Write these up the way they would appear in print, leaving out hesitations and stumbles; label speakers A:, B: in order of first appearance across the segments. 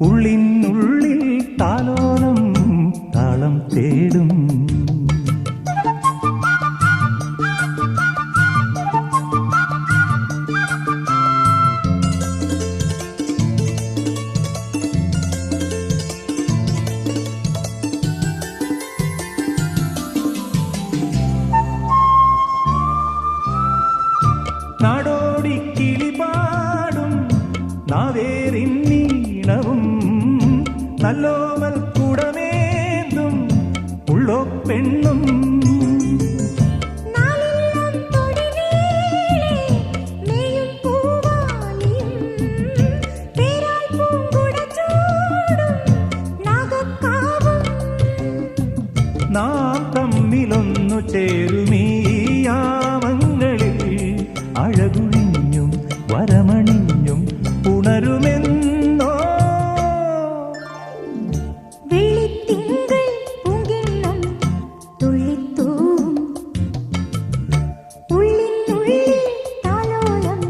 A: ഉള്ളിനുള്ളിൽ താലോലം താളം തേടും. നാടോടി കിളിപാടും നാവേറിൻ നീണവും നല്ലോമൽ കുടമേന്തും ഉള്ളോ പെണ്ണും നാം തമ്മിലൊന്നു ചേരുമീ യാമങ്ങളിൽ അഴകുഴിഞ്ഞും വരമണിഞ്ഞും ഉണരുമെന്നോ.
B: വെള്ളിത്തിങ്കൾ പൂങ്കിണ്ണം തുള്ളിത്തൂവും ഉള്ളിനുള്ളിൽ താലോലം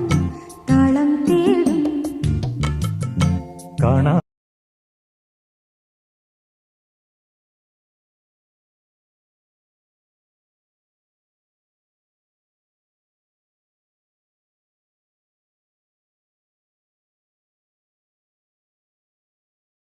B: താളം തേടും.
A: കാണാ